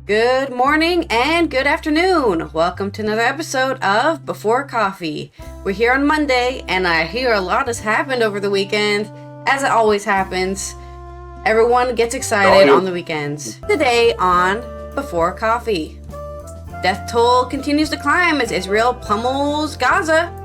Good morning and good afternoon. Welcome to another episode of Before Coffee. We're here on Monday, and I hear a lot has happened over the weekend, as it always happens. Everyone gets excited on the weekends. Today on Before Coffee, death toll continues to climb as Israel pummels Gaza.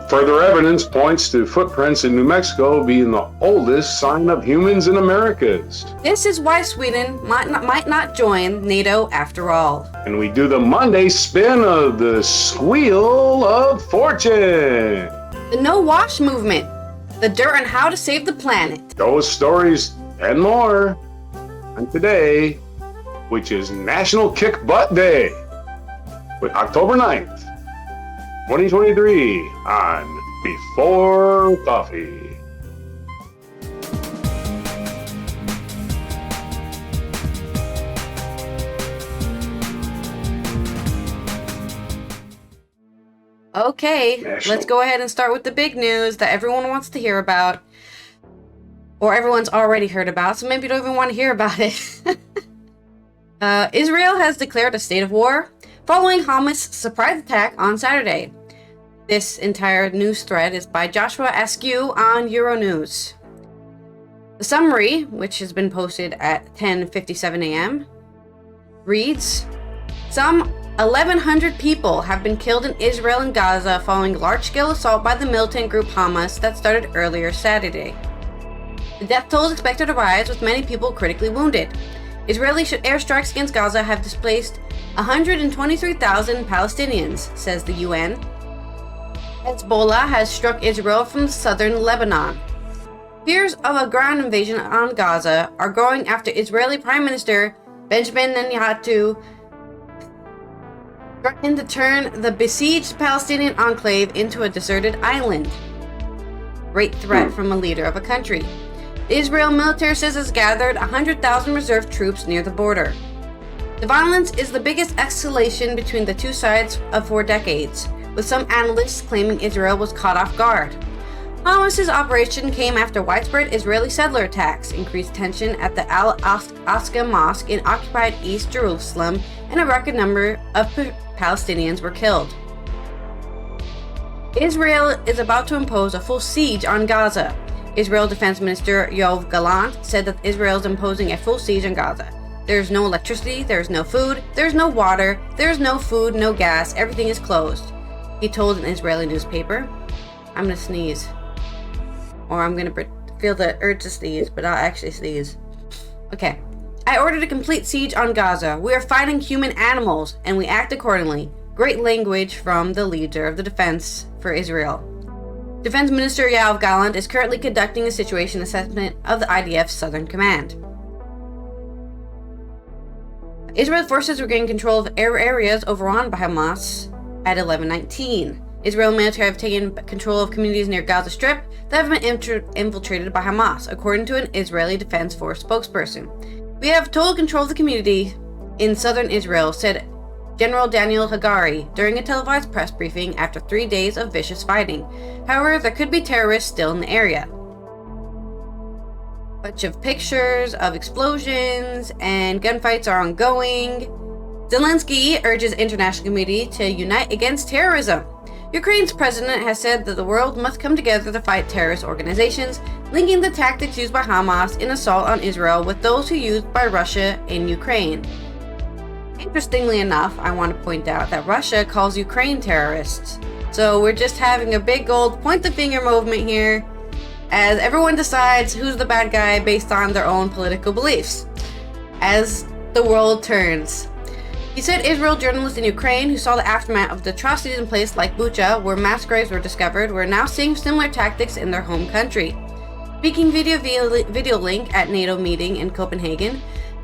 Further evidence points to footprints in New Mexico being the oldest sign of humans in Americas. This is why Sweden might not join NATO after all. And we do the Monday spin of the Squeal of Fortune. The No Wash movement, the dirt on how to save the planet. Those stories and more. And today, which is National Kick Butt Day, with October 9th. 2023 on Before Coffee. Okay, let's go ahead and start with the big news that everyone wants to hear about, or everyone's already heard about, so maybe you don't even want to hear about it. Israel has declared a state of war following Hamas' surprise attack on Saturday. This entire news thread is by Joshua Askew on Euronews. The summary, which has been posted at 10:57 a.m., reads, Some 1,100 people have been killed in Israel and Gaza following large-scale assault by the militant group Hamas that started earlier Saturday. The death toll is expected to rise, with many people critically wounded. Israeli airstrikes against Gaza have displaced 123,000 Palestinians, says the UN. Hezbollah has struck Israel from southern Lebanon. Fears of a ground invasion on Gaza are growing after Israeli Prime Minister Benjamin Netanyahu threatened to turn the besieged Palestinian enclave into a deserted island. Great threat from a leader of a country. The Israel military says it's gathered 100,000 reserve troops near the border. The violence is the biggest escalation between the two sides of 4 decades, with some analysts claiming Israel was caught off guard. Hamas's operation came after widespread Israeli settler attacks, increased tension at the Al-Aqsa Mosque in occupied East Jerusalem, and a record number of Palestinians were killed. Israel is about to impose a full siege on Gaza. Israel Defense Minister Yoav Gallant said that Israel is imposing a full siege on Gaza. There's no electricity, there's no food, there's no water, there's no food, no gas, everything is closed. He told an Israeli newspaper. I'm gonna sneeze. Or I'm gonna feel the urge to sneeze, but I'll actually sneeze. Okay. I ordered a complete siege on Gaza. We are fighting human animals, and we act accordingly. Great language from the leader of the defense for Israel. Defense Minister Yoav Gallant is currently conducting a situation assessment of the IDF's Southern Command. Israel forces regain control of areas overrun by Hamas at 11:19. Israel military have taken control of communities near Gaza Strip that have been infiltrated by Hamas, according to an Israeli Defense Force spokesperson. We have total control of the community in southern Israel, said General Daniel Hagari during a televised press briefing after 3 days of vicious fighting. However, there could be terrorists still in the area. Bunch of pictures of explosions and gunfights are ongoing. Zelensky urges international community to unite against terrorism. Ukraine's president has said that the world must come together to fight terrorist organizations, linking the tactics used by Hamas in assault on Israel with those who used by Russia in Ukraine. Interestingly enough, I want to point out that Russia calls Ukraine terrorists. So we're just having a big old point the finger movement here, as everyone decides who's the bad guy based on their own political beliefs, as the world turns. He said Israel journalists in Ukraine who saw the aftermath of the atrocities in places like Bucha, where mass graves were discovered, were now seeing similar tactics in their home country. Speaking video link at NATO meeting in Copenhagen,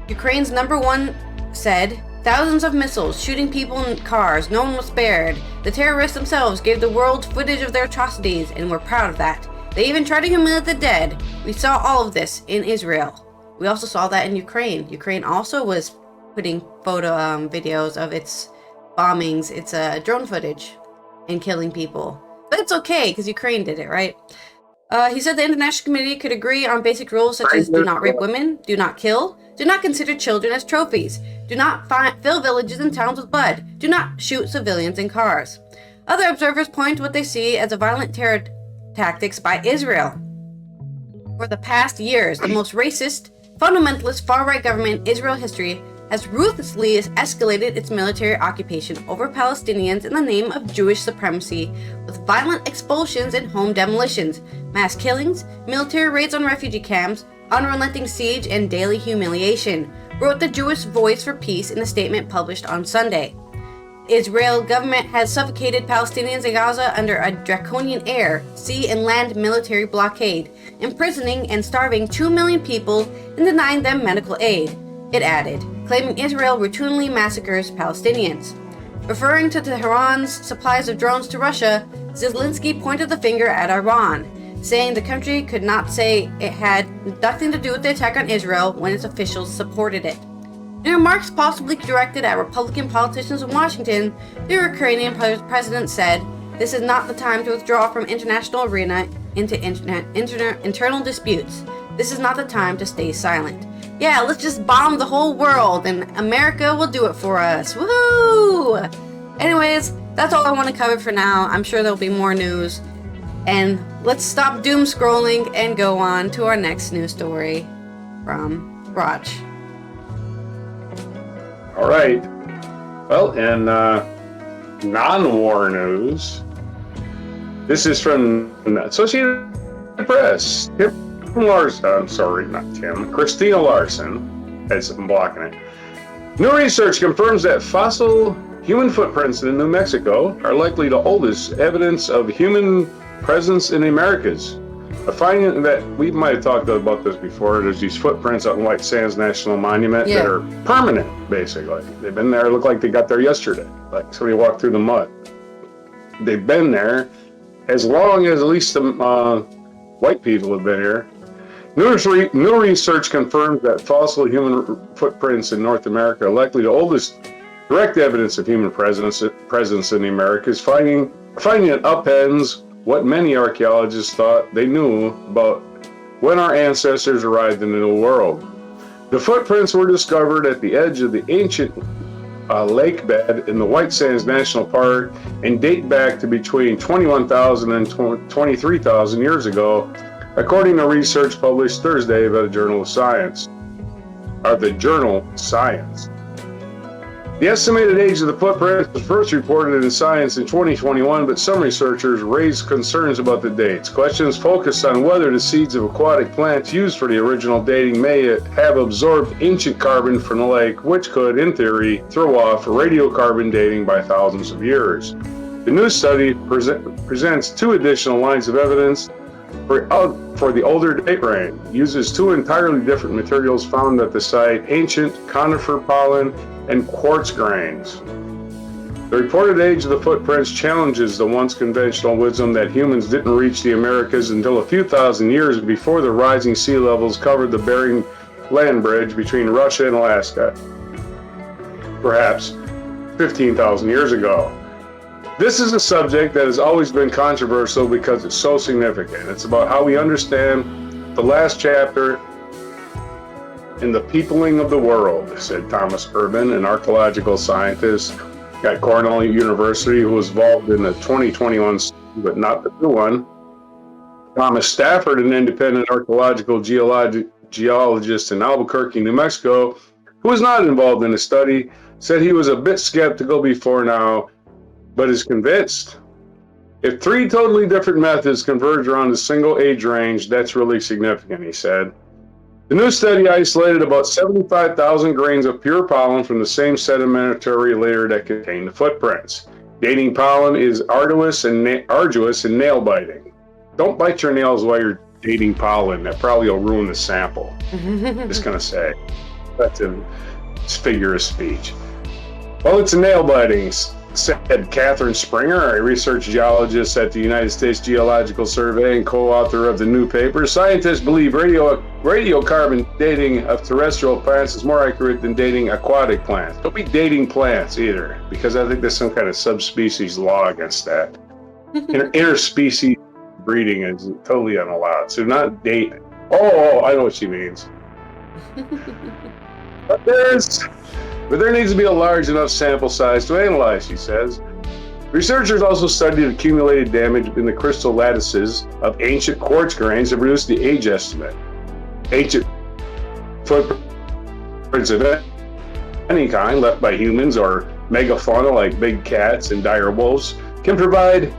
Ukraine's number one said, thousands of missiles shooting people in cars, no one was spared. The terrorists themselves gave the world footage of their atrocities, and we're proud of that. They even tried to humiliate the dead. We saw all of this in Israel. We also saw that in Ukraine. Ukraine also was putting videos of its bombings, its drone footage, and killing people. But it's okay, because Ukraine did it, right? He said the international community could agree on basic rules such as do not rape women, do not kill, do not consider children as trophies, Do not fill villages and towns with blood. Do not shoot civilians in cars. Other observers point to what they see as a violent terror tactics by Israel. For the past years, the most racist, fundamentalist, far-right government in Israel history has ruthlessly escalated its military occupation over Palestinians in the name of Jewish supremacy, with violent expulsions and home demolitions, mass killings, military raids on refugee camps, unrelenting siege, and daily humiliation, wrote the Jewish Voice for Peace in a statement published on Sunday. The Israel government has suffocated Palestinians in Gaza under a draconian air, sea, and land military blockade, imprisoning and starving 2 million people and denying them medical aid, it added, claiming Israel routinely massacres Palestinians. Referring to Tehran's supplies of drones to Russia, Zelensky pointed the finger at Iran, saying the country could not say it had nothing to do with the attack on Israel when its officials supported it. In remarks possibly directed at Republican politicians in Washington, the Ukrainian president said, "This is not the time to withdraw from international arena into internal disputes. This is not the time to stay silent. Yeah, let's just bomb the whole world and America will do it for us. Woohoo!" Anyways, that's all I want to cover for now. I'm sure there'll be more news. And let's stop doom scrolling and go on to our next news story from Rog. All right. Well, in non-war news, this is from Associated Press. Christina Larson, I'm blocking it. New research confirms that fossil human footprints in New Mexico are likely the oldest evidence of human presence in the Americas. A finding that we might have talked about this before. There's these footprints on White Sands National Monument that are permanent, basically. They've been there, look like they got there yesterday. Like somebody walked through the mud. They've been there as long as at least some white people have been here. New research confirms that fossil human footprints in North America are likely the oldest direct evidence of human presence in the Americas. Finding it upends what many archaeologists thought they knew about when our ancestors arrived in the New World. The footprints were discovered at the edge of the ancient lake bed in the White Sands National Park and date back to between 21,000 and 23,000 years ago, according to research published Thursday by the Journal of Science. The estimated age of the footprints was first reported in Science in 2021, but some researchers raised concerns about the dates. Questions focused on whether the seeds of aquatic plants used for the original dating may have absorbed ancient carbon from the lake, which could, in theory, throw off radiocarbon dating by thousands of years. The new study presents two additional lines of evidence for the older date range. Uses two entirely different materials found at the site, ancient conifer pollen and quartz grains. The reported age of the footprints challenges the once conventional wisdom that humans didn't reach the Americas until a few thousand years before the rising sea levels covered the Bering land bridge between Russia and Alaska, perhaps 15,000 years ago. This is a subject that has always been controversial because it's so significant. It's about how we understand the last chapter in the peopling of the world, said Thomas Urban, an archaeological scientist at Cornell University who was involved in the 2021 study, but not the new one. Thomas Stafford, an independent archaeological geologist in Albuquerque, New Mexico, who was not involved in the study, said he was a bit skeptical before now, but is convinced. If three totally different methods converge around a single age range, that's really significant, he said. The new study isolated about 75,000 grains of pure pollen from the same sedimentary layer that contained the footprints. Dating pollen is arduous and nail-biting. Don't bite your nails while you're dating pollen. That probably will ruin the sample. Just gonna say. That's a figure of speech. Well, it's a nail-biting, said Catherine Springer, a research geologist at the United States Geological Survey and co-author of the new paper. Scientists believe radiocarbon dating of terrestrial plants is more accurate than dating aquatic plants. Don't be dating plants either, because I think there's some kind of subspecies law against that. Interspecies breeding is totally unallowed, so not date. Oh, I know what she means. But there needs to be a large enough sample size to analyze, she says. Researchers also studied accumulated damage in the crystal lattices of ancient quartz grains to produce the age estimate. Ancient footprints of any kind left by humans or megafauna like big cats and dire wolves can provide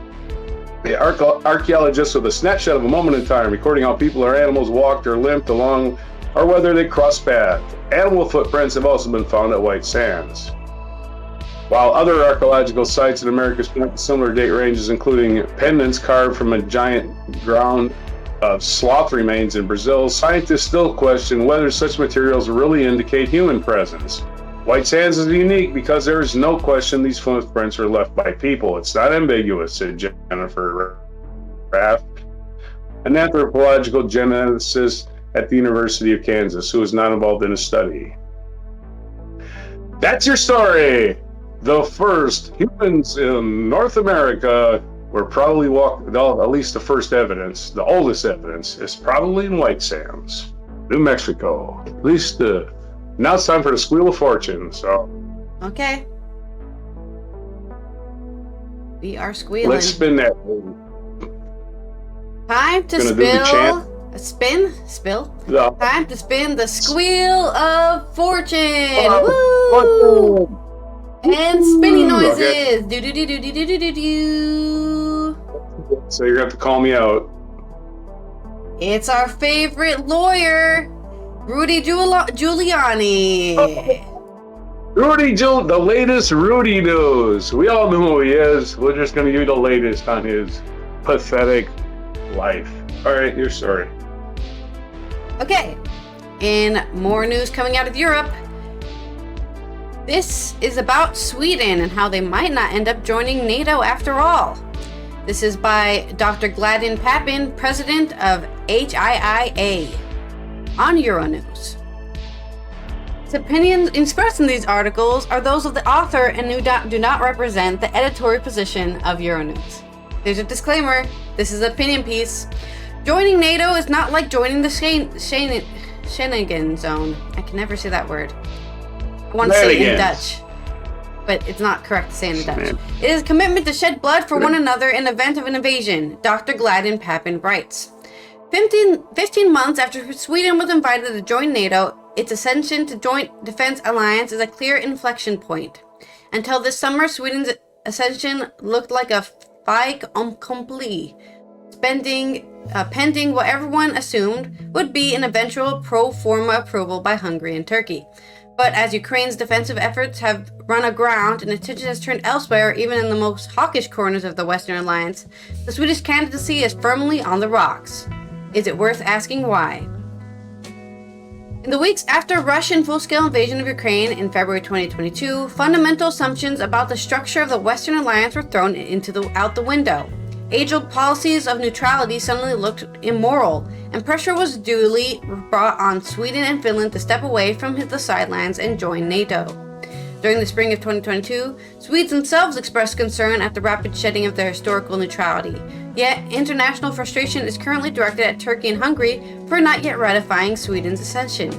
archaeologists with a snapshot of a moment in time, recording how people or animals walked or limped along or whether they crossed paths. Animal footprints have also been found at White Sands. While other archaeological sites in America point to similar date ranges, including pendants carved from a giant ground of sloth remains in Brazil, scientists still question whether such materials really indicate human presence. White Sands is unique because there is no question these footprints were left by people. It's not ambiguous, said Jennifer Raff, an anthropological geneticist at the University of Kansas, who was not involved in the study. That's your story. The first humans in North America were probably at least the first evidence, the oldest evidence, is probably in White Sands, New Mexico. At least now it's time for the Squeal of Fortune. So, okay, we are squealing. Let's spin that. Time to spill. No. Time to spin the Squeal of Fortune. Oh, Woo! And spinning noises. Okay. Do do do do do do do do. So you're gonna have to call me out. It's our favorite lawyer, Rudy Giuliani. The latest Rudy news. We all know who he is. We're just gonna give you the latest on his pathetic life. All right, your story. Okay, in more news coming out of Europe. This is about Sweden and how they might not end up joining NATO after all. This is by Dr. Gladden Papin, president of HIIA, on Euronews. His opinions expressed in these articles are those of the author and do not represent the editorial position of Euronews. There's a disclaimer, this is an opinion piece. Joining NATO is not like joining the Schengen zone. I can never say that word. I want to say it in Dutch, but it's not correct to say in Dutch. It is a commitment to shed blood for one another in event of an invasion, Dr. Gladden Papin writes. 15 months after Sweden was invited to join NATO, its ascension to Joint Defense Alliance is a clear inflection point. Until this summer, Sweden's ascension looked like a fait accompli, pending what everyone assumed would be an eventual pro forma approval by Hungary and Turkey. But as Ukraine's defensive efforts have run aground and attention has turned elsewhere, even in the most hawkish corners of the Western Alliance, the Swedish candidacy is firmly on the rocks. Is it worth asking why? In the weeks after Russian full-scale invasion of Ukraine in February 2022, fundamental assumptions about the structure of the Western Alliance were thrown out the window. Age-old policies of neutrality suddenly looked immoral, and pressure was duly brought on Sweden and Finland to step away from the sidelines and join NATO. During the spring of 2022, Swedes themselves expressed concern at the rapid shedding of their historical neutrality. Yet, international frustration is currently directed at Turkey and Hungary for not yet ratifying Sweden's accession.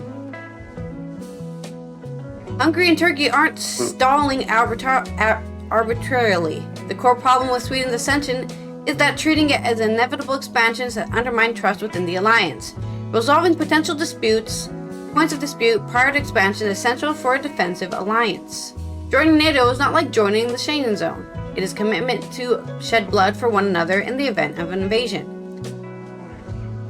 Hungary and Turkey aren't stalling arbitrarily. The core problem with Sweden's accession is that treating it as inevitable expansions that undermine trust within the alliance. Resolving potential points of dispute prior to expansion is essential for a defensive alliance. Joining NATO is not like joining the Schengen zone. It is a commitment to shed blood for one another in the event of an invasion.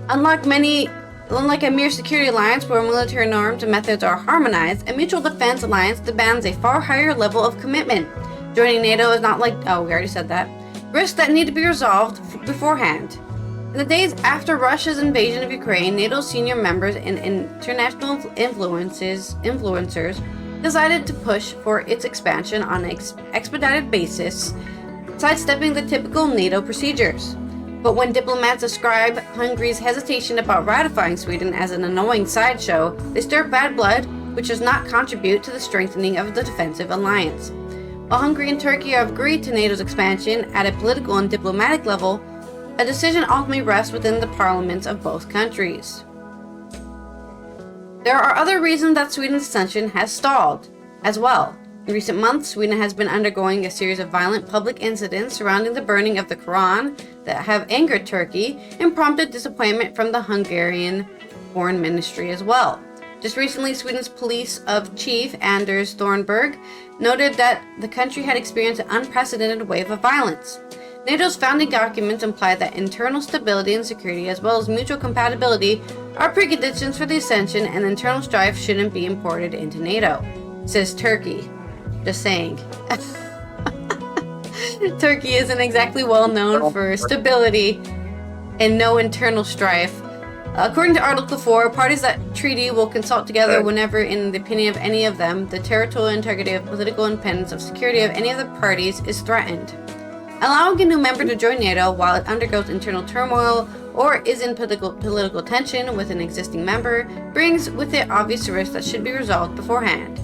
Unlike a mere security alliance where military norms and methods are harmonized, a mutual defense alliance demands a far higher level of commitment. Joining NATO is not like, we already said that, risks that need to be resolved beforehand. In the days after Russia's invasion of Ukraine, NATO's senior members and international influencers decided to push for its expansion on an expedited basis, sidestepping the typical NATO procedures. But when diplomats describe Hungary's hesitation about ratifying Sweden as an annoying sideshow, they stir bad blood, which does not contribute to the strengthening of the defensive alliance. While Hungary and Turkey have agreed to NATO's expansion at a political and diplomatic level, a decision ultimately rests within the parliaments of both countries. There are other reasons that Sweden's ascension has stalled as well. In recent months, Sweden has been undergoing a series of violent public incidents surrounding the burning of the Quran that have angered Turkey and prompted disappointment from the Hungarian Foreign Ministry as well. Just recently, Sweden's police chief Anders Thornberg noted that the country had experienced an unprecedented wave of violence. NATO's founding documents imply that internal stability and security, as well as mutual compatibility, are preconditions for the ascension, and internal strife shouldn't be imported into NATO, says Turkey. Just saying. Turkey isn't exactly well known for stability and no internal strife. According to Article 4, parties that treaty will consult together whenever, in the opinion of any of them, the territorial integrity of political independence of security of any of the parties is threatened. Allowing a new member to join NATO while it undergoes internal turmoil or is in political tension with an existing member brings with it obvious risks that should be resolved beforehand.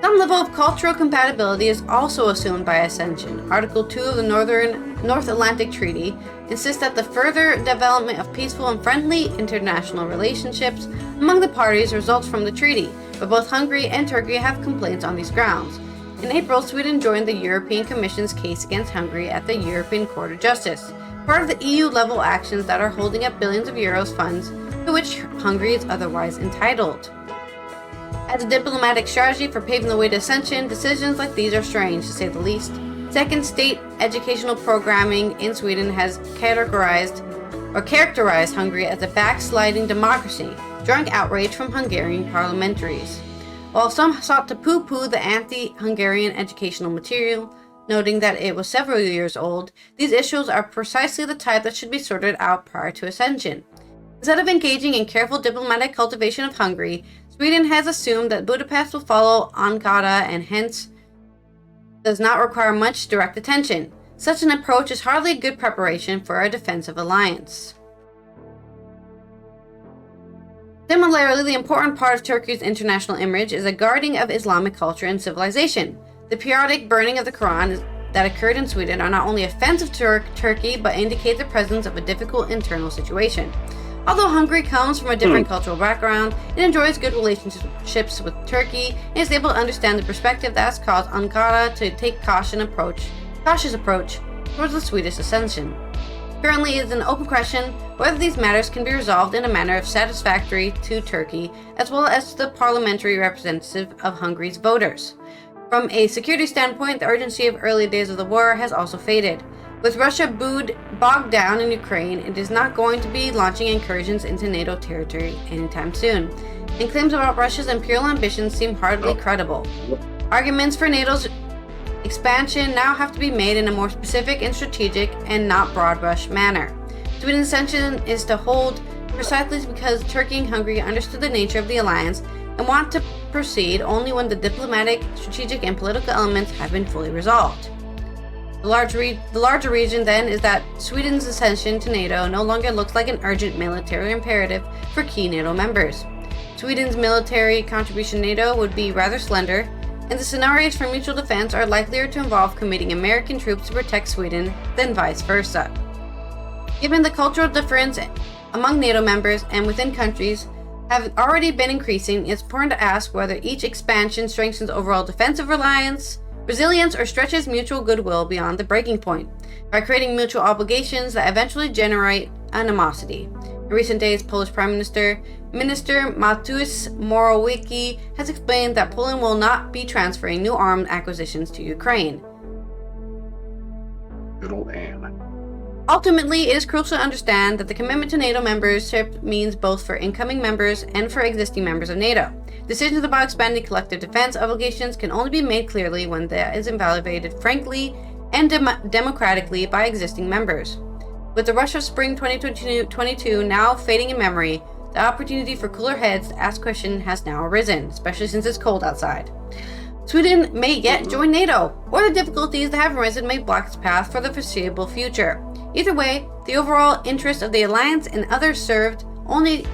Some level of cultural compatibility is also assumed by ascension. Article 2 of the North Atlantic Treaty insists that the further development of peaceful and friendly international relationships among the parties results from the treaty, but both Hungary and Turkey have complaints on these grounds. In April, Sweden joined the European Commission's case against Hungary at the European Court of Justice, part of the EU-level actions that are holding up billions of euros funds to which Hungary is otherwise entitled. As a diplomatic strategy for paving the way to ascension, decisions like these are strange, to say the least. Second, state educational programming in Sweden has characterized Hungary as a backsliding democracy, drawing outrage from Hungarian parliamentaries. While some sought to poo-poo the anti-Hungarian educational material, noting that it was several years old, these issues are precisely the type that should be sorted out prior to ascension. Instead of engaging in careful diplomatic cultivation of Hungary, Sweden has assumed that Budapest will follow Ankara and hence does not require much direct attention. Such an approach is hardly a good preparation for a defensive alliance. Similarly, the important part of Turkey's international image is a guarding of Islamic culture and civilization. The periodic burning of the Quran that occurred in Sweden are not only offensive to Turkey, but indicate the presence of a difficult internal situation. Although Hungary comes from a different cultural background, it enjoys good relationships with Turkey and is able to understand the perspective that has caused Ankara to take cautious approach towards the Swedish ascension. Currently, it is an open question whether these matters can be resolved in a manner satisfactory to Turkey, as well as to the parliamentary representative of Hungary's voters. From a security standpoint, the urgency of early days of the war has also faded. With Russia bogged down in Ukraine, it is not going to be launching incursions into NATO territory anytime soon, and claims about Russia's imperial ambitions seem hardly credible. Arguments for NATO's expansion now have to be made in a more specific and strategic and not broad-brush manner. Sweden's ascension is to hold precisely because Turkey and Hungary understood the nature of the alliance and want to proceed only when the diplomatic, strategic, and political elements have been fully resolved. The larger reason, then, is that Sweden's ascension to NATO no longer looks like an urgent military imperative for key NATO members. Sweden's military contribution to NATO would be rather slender, and the scenarios for mutual defense are likelier to involve committing American troops to protect Sweden than vice versa. Given the cultural difference among NATO members and within countries have already been increasing, it's important to ask whether each expansion strengthens overall defensive resilience, or stretches mutual goodwill beyond the breaking point by creating mutual obligations that eventually generate animosity. In recent days, Polish Prime Minister Mateusz Morawiecki has explained that Poland will not be transferring new armed acquisitions to Ukraine. Good old Anne. Ultimately, it is crucial to understand that the commitment to NATO membership means both for incoming members and for existing members of NATO. Decisions about expanding collective defense obligations can only be made clearly when that is evaluated frankly and democratically by existing members. With the Russia Spring 2022 now fading in memory, the opportunity for cooler heads to ask questions has now arisen, especially since it's cold outside. Sweden may yet join NATO, or the difficulties that have arisen may block its path for the foreseeable future. Either way, the overall interest of the alliance and others served only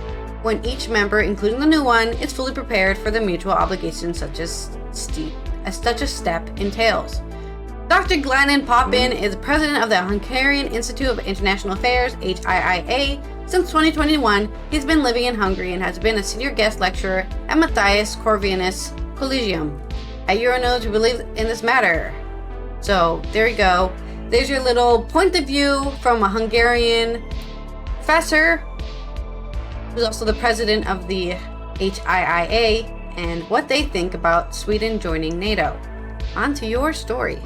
when each member, including the new one, is fully prepared for the mutual obligations such a step entails. Dr. Glennon Poppin is president of the Hungarian Institute of International Affairs, HIIA, Since 2021, he's been living in Hungary and has been a senior guest lecturer at Matthias Corvinus Collegium. At Euronews, we believe in this matter. So, there you go. There's your little point of view from a Hungarian professor who's also the president of the HIIA and what they think about Sweden joining NATO. On to your story.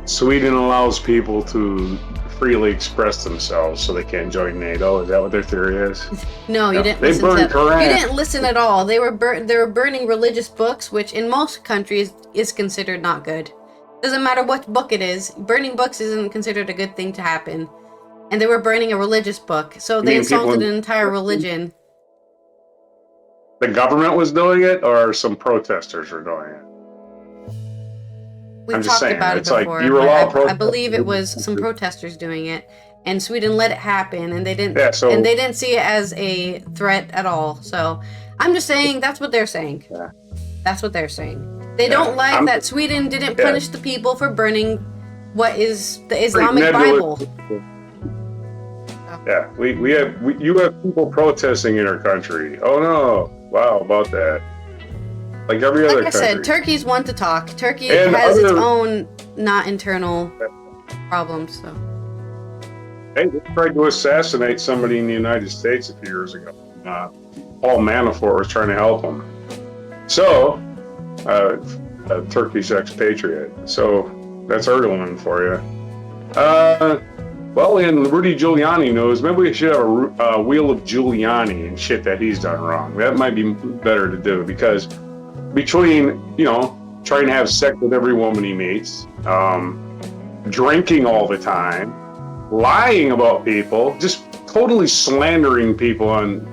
Sweden allows people to freely express themselves so they can't join NATO. Is that what their theory is? No, you didn't listen to that. You didn't listen at all. They were burning religious books, which in most countries is considered not good. Doesn't matter what book it is. Burning books isn't considered a good thing to happen. And they were burning a religious book. So they insulted an entire religion. The government was doing it, or some protesters were doing it? We've talked about it before. I believe it was some protesters doing it, and Sweden let it happen, and they didn't. And they didn't see it as a threat at all. So I'm just saying that's what they're saying. Yeah. That's what they're saying. They don't like that Sweden didn't punish the people for burning what is the Islamic Bible. Yeah, you have people protesting in our country. Oh no! Wow, about that. Like every other country. Like I said, Turkey's one to talk. Turkey has its own not internal problems. So. Hey, they tried to assassinate somebody in the United States a few years ago. Paul Manafort was trying to help them. So, a Turkish expatriate. So that's Erdogan for you. Well, in Rudy Giuliani news, maybe we should have a wheel of Giuliani and shit that he's done wrong. That might be better to do, because between, trying to have sex with every woman he meets, drinking all the time, lying about people, just totally slandering people on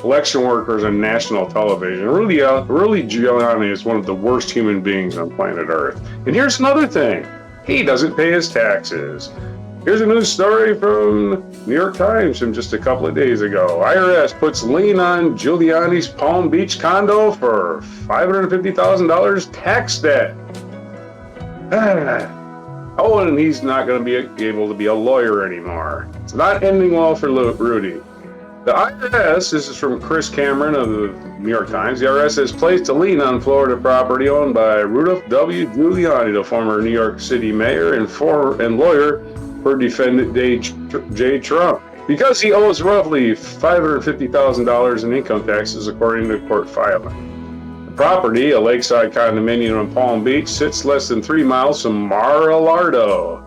election workers on national television. Rudy Giuliani is one of the worst human beings on planet Earth. And here's another thing. He doesn't pay his taxes. Here's a news story from New York Times from just a couple of days ago. IRS puts lien on Giuliani's Palm Beach condo for $550,000 tax debt. Oh, and he's not going to be able to be a lawyer anymore. It's not ending well for Rudy. The IRS, this is from Chris Cameron of the New York Times, the IRS has placed a lien on Florida property owned by Rudolph W. Giuliani, the former New York City mayor and lawyer for defendant J. Trump, because he owes roughly $550,000 in income taxes, according to court filing. The property, a lakeside condominium in Palm Beach, sits less than 3 miles from Mar-a-Lardo,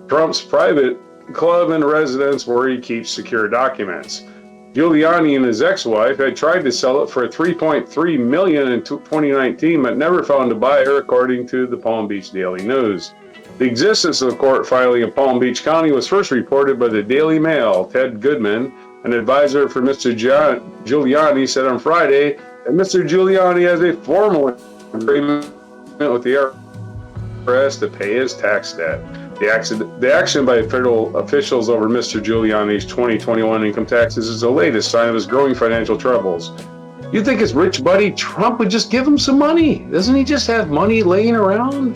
Trump's private club and residence where he keeps secure documents. Giuliani and his ex-wife had tried to sell it for $3.3 million in 2019, but never found a buyer, according to the Palm Beach Daily News. The existence of the court filing in Palm Beach County was first reported by the Daily Mail. Ted Goodman, an advisor for Mr. Giuliani, said on Friday that Mr. Giuliani has a formal agreement with the IRS to pay his tax debt. The action by federal officials over Mr. Giuliani's 2021 income taxes is the latest sign of his growing financial troubles. You'd think his rich buddy Trump would just give him some money. Doesn't he just have money laying around?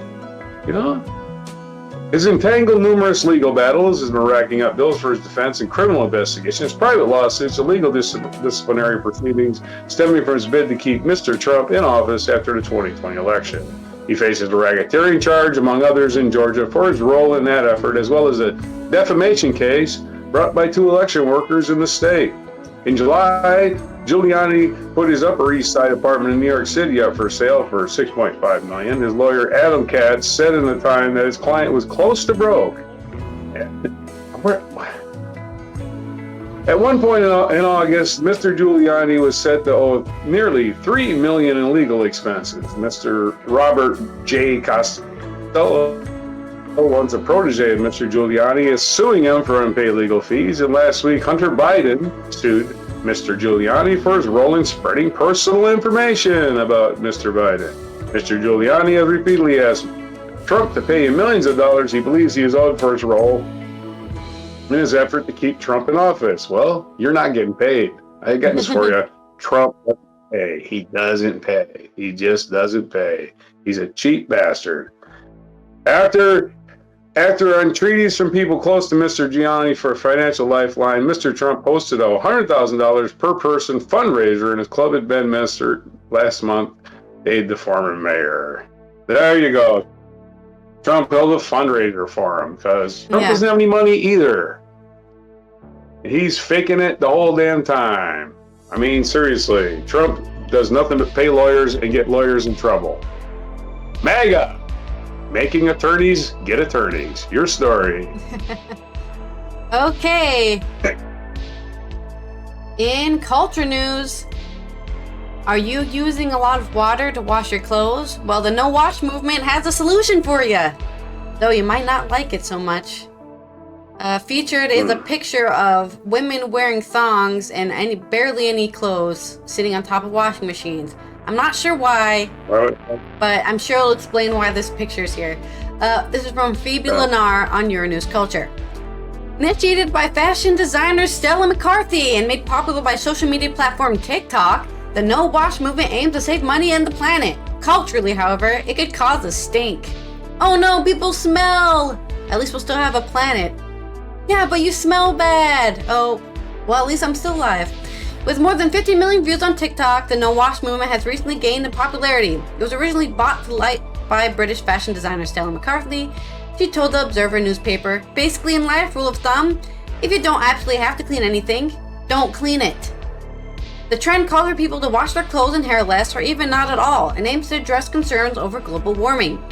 His entangled numerous legal battles has been racking up bills for his defense and criminal investigations, private lawsuits, and legal disciplinary proceedings stemming from his bid to keep Mr. Trump in office after the 2020 election. He faces a racketeering charge, among others, in Georgia for his role in that effort, as well as a defamation case brought by 2 election workers in the state. In July, Giuliani put his Upper East Side apartment in New York City up for sale for $6.5 million. His lawyer, Adam Katz, said in the time that his client was close to broke. At one point in August, Mr. Giuliani was said to owe nearly $3 million in legal expenses. Mr. Robert J. Costello, once a protege of Mr. Giuliani, is suing him for unpaid legal fees. And last week, Hunter Biden sued Mr. Giuliani for his role in spreading personal information about Mr. Biden. Mr. Giuliani has repeatedly asked Trump to pay him millions of dollars he believes he is owed for his role in his effort to keep Trump in office. Well, you're not getting paid. I got this for you. Trump doesn't pay. He doesn't pay. He just doesn't pay. He's a cheap bastard. After After entreaties from people close to Mr. Giuliani for a financial lifeline, Mr. Trump hosted a $100,000 per person fundraiser in his Club at Bedminster last month, aid the former mayor. There you go. Trump held a fundraiser for him because Trump doesn't have any money either. He's faking it the whole damn time. I mean, seriously, Trump does nothing but pay lawyers and get lawyers in trouble. MAGA, making attorneys get attorneys. Your story. Okay. In culture news, are you using a lot of water to wash your clothes? Well, the no wash movement has a solution for you, though you might not like it so much. Featured is a picture of women wearing thongs and barely any clothes sitting on top of washing machines. I'm not sure why, but I'm sure it'll explain why this picture is here. This is from Phoebe Lenar on Euronews Culture. Initiated by fashion designer Stella McCarthy and made popular by social media platform TikTok, the no wash movement aims to save money and the planet. Culturally, however, it could cause a stink. Oh no, people smell! At least we'll still have a planet. Yeah, but you smell bad. Oh, well, at least I'm still alive. With more than 50 million views on TikTok, the no wash movement has recently gained in popularity. It was originally brought to light by British fashion designer Stella McCarthy. She told the Observer newspaper, basically in life, rule of thumb, if you don't absolutely have to clean anything, don't clean it. The trend calls for people to wash their clothes and hair less or even not at all, and aims to address concerns over global warming.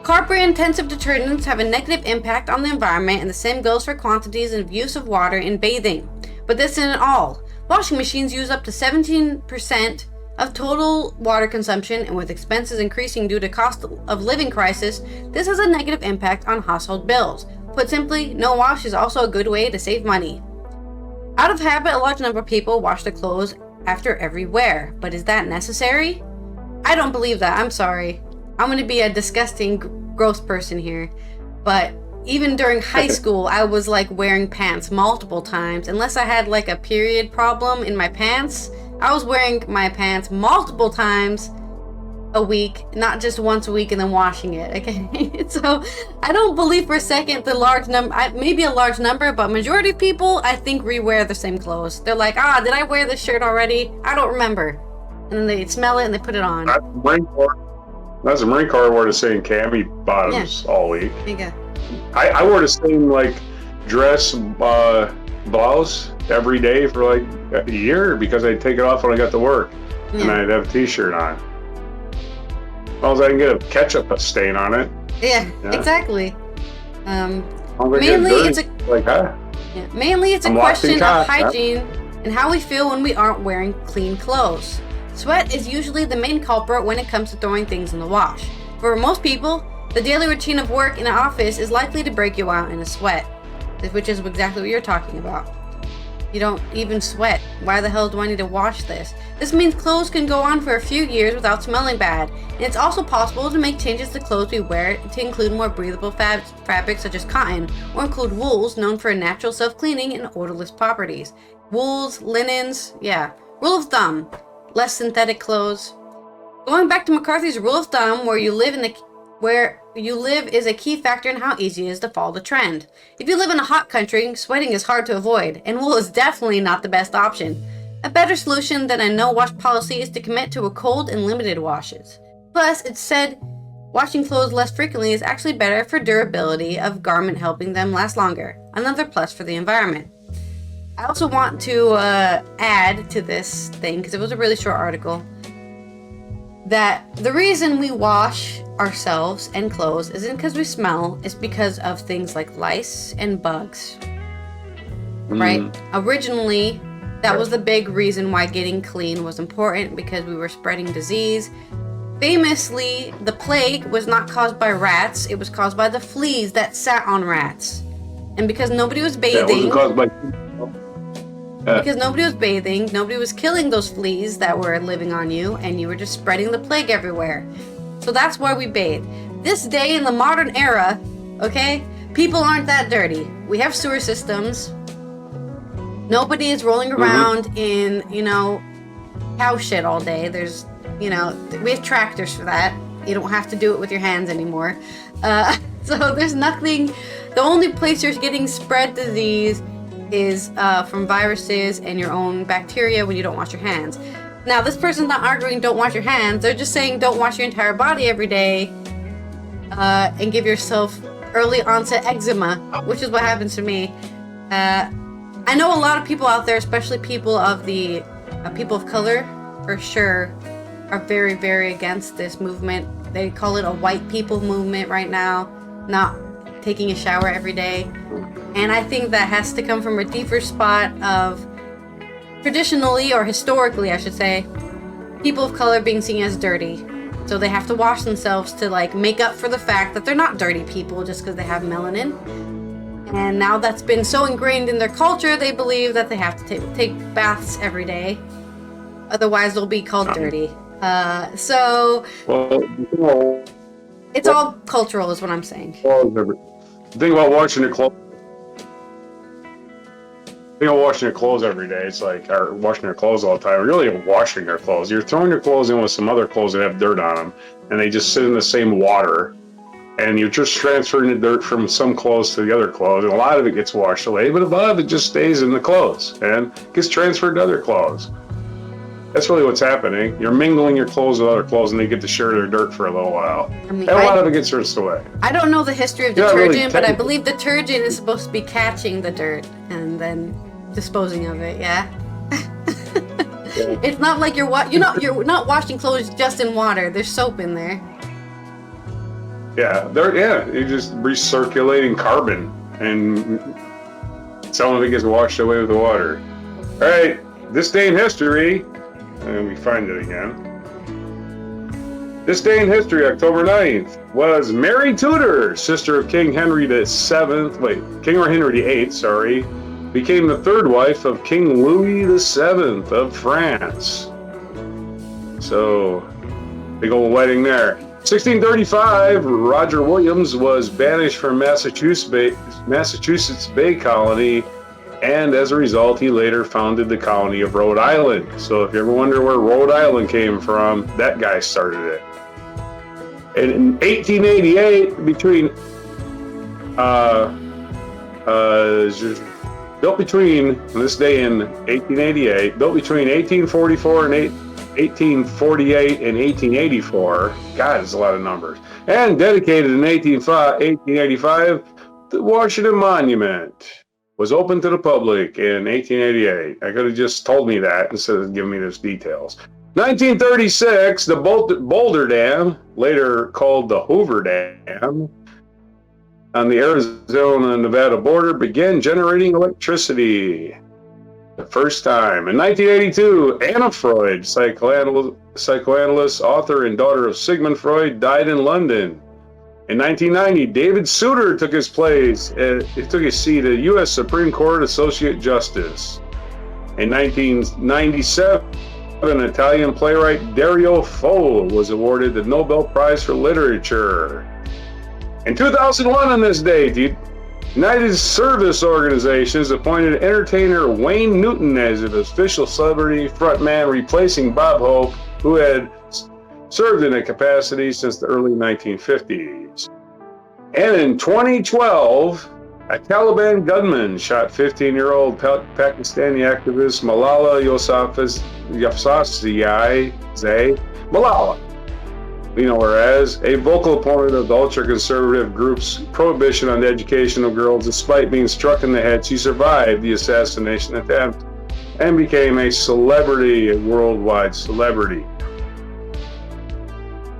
Carbon-intensive detergents have a negative impact on the environment, and the same goes for quantities and use of water in bathing. But this isn't all. Washing machines use up to 17% of total water consumption, and with expenses increasing due to cost of living crisis, this has a negative impact on household bills. Put simply, no wash is also a good way to save money. Out of habit, a large number of people wash their clothes after every wear, but is that necessary? I don't believe that. I'm sorry. I'm going to be a disgusting, gross person here, but even during high school, I was like wearing pants multiple times. Unless I had like a period problem in my pants, I was wearing my pants multiple times a week, not just once a week and then washing it, okay? So I don't believe for a second the large number, maybe a large number, but majority of people, I think, rewear the same clothes. They're like, did I wear this shirt already? I don't remember. And then they smell it and they put it on. That's a Marine Corps. I wore the same cami bottoms all week. There you go. I wore the same like dress blouse every day for like a year because I'd take it off when I got to work, and I'd have a t-shirt on. As long as I can get a ketchup stain on it. Yeah. Exactly. Mainly it's a question of hygiene and how we feel when we aren't wearing clean clothes. Sweat is usually the main culprit when it comes to throwing things in the wash. For most people, the daily routine of work in an office is likely to break you out in a sweat, which is exactly what you're talking about. You don't even sweat. Why the hell do I need to wash this? This means clothes can go on for a few years without smelling bad, and it's also possible to make changes to clothes we wear to include more breathable fabrics such as cotton, or include wools known for natural self-cleaning and odorless properties. Wools, linens, Rule of thumb, less synthetic clothes. Going back to McCarthy's rule of thumb, where you live is a key factor in how easy it is to follow the trend. If you live in a hot country, sweating is hard to avoid, and wool is definitely not the best option. A better solution than a no-wash policy is to commit to a cold and limited washes. Plus, it's said washing clothes less frequently is actually better for durability of garment, helping them last longer. Another plus for the environment. I also want to add to this thing, because it was a really short article, that the reason we wash ourselves and clothes isn't because we smell, it's because of things like lice and bugs. Right? Originally, that was the big reason why getting clean was important, because we were spreading disease. Famously, the plague was not caused by rats, it was caused by the fleas that sat on rats. And because nobody was bathing... Because nobody was bathing, nobody was killing those fleas that were living on you, and you were just spreading the plague everywhere. So that's why we bathe. This day in the modern era, okay, people aren't that dirty. We have sewer systems. Nobody is rolling around in, cow shit all day. We have tractors for that. You don't have to do it with your hands anymore. So there's nothing. The only place you're getting spread disease is from viruses and your own bacteria when you don't wash your hands. Now, this person's not arguing don't wash your hands. They're just saying don't wash your entire body every day and give yourself early onset eczema, which is what happens to me. I know a lot of people out there, especially people of color, for sure, are very, very against this movement. They call it a white people movement right now, not taking a shower every day. And I think that has to come from a deeper spot of traditionally, or historically I should say, people of color being seen as dirty. So they have to wash themselves to like make up for the fact that they're not dirty people just because they have melanin. And now that's been so ingrained in their culture, they believe that they have to take baths every day. Otherwise they'll be called dirty. So it's all cultural is what I'm saying. The thing about washing your clothes. Washing your clothes every day, it's like, or washing your clothes all the time. You're really washing your clothes. You're throwing your clothes in with some other clothes that have dirt on them, and they just sit in the same water, and you're just transferring the dirt from some clothes to the other clothes, and a lot of it gets washed away, but a lot of it just stays in the clothes and gets transferred to other clothes. That's really what's happening. You're mingling your clothes with other clothes, and they get to share their dirt for a little while. I mean, and a lot of it gets rinsed away. I don't know the history of detergent, but I believe detergent is supposed to be catching the dirt and then disposing of it. Yeah. It's not like you're not washing clothes just in water. There's soap in there. You're just recirculating carbon, and some of it gets washed away with the water. All right, this day in history. And we find it again. This day in history, October 9th, was Mary Tudor, sister of King Henry VIII, became the third wife of King Louis VII of France. So, big old wedding there. 1635, Roger Williams was banished from Massachusetts Bay Colony, and as a result, he later founded the colony of Rhode Island. So if you ever wonder where Rhode Island came from, that guy started it. And in 1888, built between 1844 and 1848 and 1884, God, it's a lot of numbers, and dedicated in 1885, the Washington Monument was open to the public in 1888. I could have just told me that instead of giving me those details. 1936, the Boulder Dam, later called the Hoover Dam, on the Arizona-Nevada border, began generating electricity. The first time. In 1982, Anna Freud, psychoanalyst, author, and daughter of Sigmund Freud, died in London. In 1990, David Souter took his seat as U.S. Supreme Court Associate Justice. In 1997, Italian playwright Dario Fo was awarded the Nobel Prize for Literature. In 2001, on this date, the United Service Organizations appointed entertainer Wayne Newton as an official celebrity frontman, replacing Bob Hope, who had served in a capacity since the early 1950s. And in 2012, a Taliban gunman shot 15-year-old Pakistani activist Malala Yousafzai, Malala. We know her as a vocal opponent of the ultra-conservative group's prohibition on the education of girls. Despite being struck in the head, she survived the assassination attempt and became a worldwide celebrity.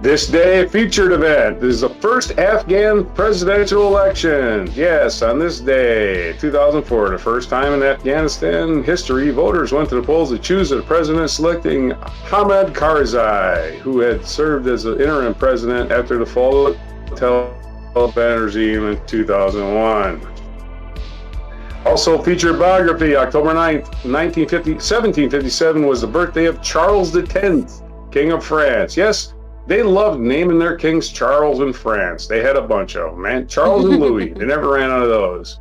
This day, a featured event. This is the first Afghan presidential election. Yes, on this day, 2004, the first time in Afghanistan history, voters went to the polls to choose a president, selecting Hamid Karzai, who had served as the interim president after the fall of the Taliban regime in 2001. Also featured biography, October 9th, 1757 was the birthday of Charles X, King of France. Yes, they loved naming their kings Charles in France. They had a bunch of them, man. Charles and Louis. They never ran out of those.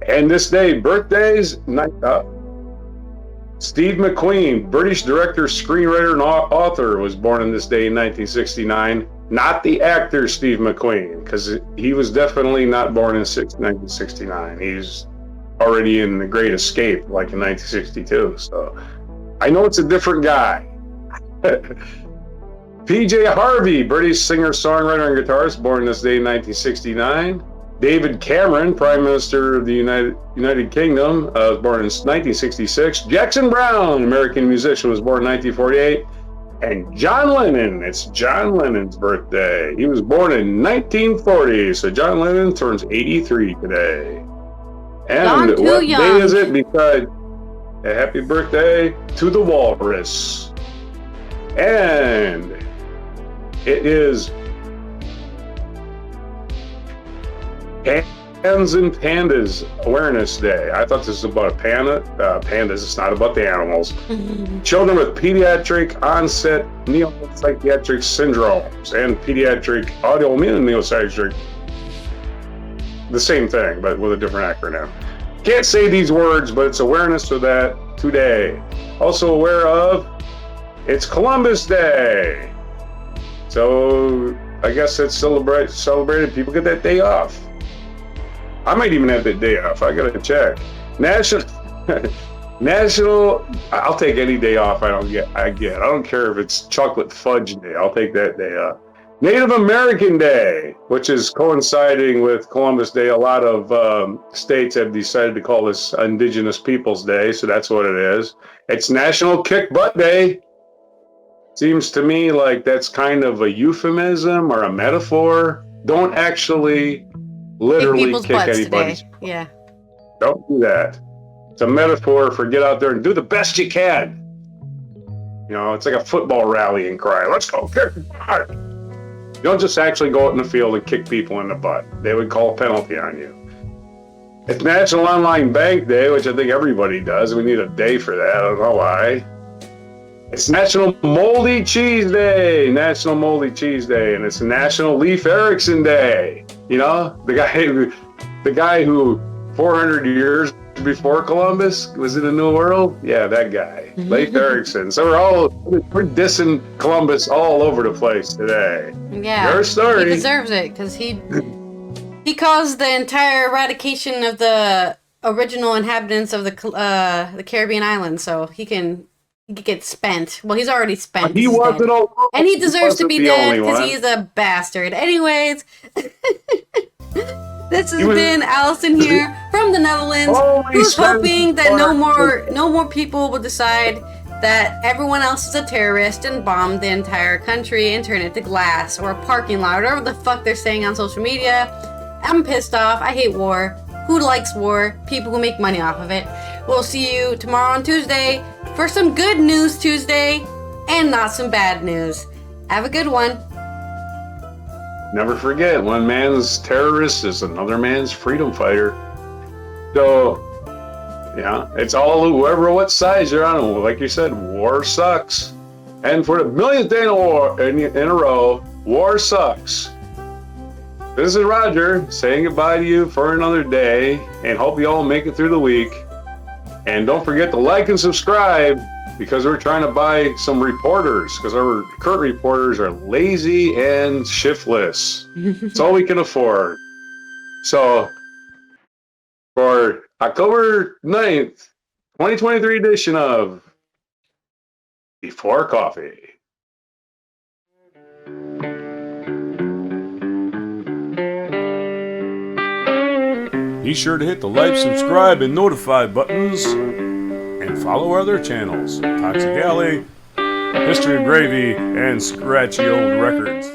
And this day, birthdays, Steve McQueen, British director, screenwriter, and author, was born on this day in 1969. Not the actor Steve McQueen, because he was definitely not born in 1969. He's already in The Great Escape, like in 1962. So I know it's a different guy. PJ Harvey, British singer, songwriter, and guitarist, born this day in 1969. David Cameron, Prime Minister of the United Kingdom, was born in 1966. Jackson Browne, American musician, was born in 1948. And John Lennon, it's John Lennon's birthday. He was born in 1940, so John Lennon turns 83 today. And what day is it? Because a happy birthday to the Walrus. And it is Pans and Pandas Awareness Day. I thought this was about a panda. Pandas, it's not about the animals. Children with pediatric onset neuropsychiatric syndromes and pediatric autoimmune neuropsychiatric. The same thing, but with a different acronym. Can't say these words, but it's awareness for that today. Also aware of, it's Columbus Day. So I guess it's celebrated. People get that day off. I might even have that day off. I gotta check. National, I'll take any day off I don't care if it's chocolate fudge day. I'll take that day off. Native American Day, which is coinciding with Columbus Day. A lot of states have decided to call this Indigenous Peoples Day, so that's what it is. It's National Kick Butt Day. Seems to me like that's kind of a euphemism or a metaphor. Don't actually literally kick anybody's butt. Yeah. Don't do that. It's a metaphor for get out there and do the best you can. You know, it's like a football rallying cry. Let's go kick the butt. You don't just actually go out in the field and kick people in the butt. They would call a penalty on you. It's National Online Bank Day, which I think everybody does. We need a day for that. I don't know why. It's National Moldy Cheese Day. National Moldy Cheese Day. And it's National Leif Erikson Day. You know, the guy who 400 years before Columbus was in the New World. Yeah, that guy, Leif Erikson. So we're dissing Columbus all over the place today. Yeah, your story. He deserves it because he caused the entire eradication of the original inhabitants of the Caribbean islands. So he can get spent. Well, he's already spent. He wasn't all, and he deserves to be dead because he's a bastard. Anyways. This has been Allison here from the Netherlands, who's hoping that no more people will decide that everyone else is a terrorist and bomb the entire country and turn it to glass or a parking lot, whatever the fuck they're saying on social media. I'm pissed off. I hate war. Who likes war? People who make money off of it. We'll see you tomorrow on Tuesday for some good news Tuesday and not some bad news. Have a good one. Never forget, one man's terrorist is another man's freedom fighter. So, yeah, it's all whoever, what size you're on. Like you said, war sucks. And for the millionth day in a row, war sucks. This is Roger saying goodbye to you for another day and hope you all make it through the week. And don't forget to like and subscribe because we're trying to buy some reporters because our current reporters are lazy and shiftless. It's all we can afford. So for October 9th, 2023 edition of Before Coffee. Be sure to hit the like, subscribe, and notify buttons, and follow our other channels, Toxic Alley, History of Gravy, and Scratchy Old Records.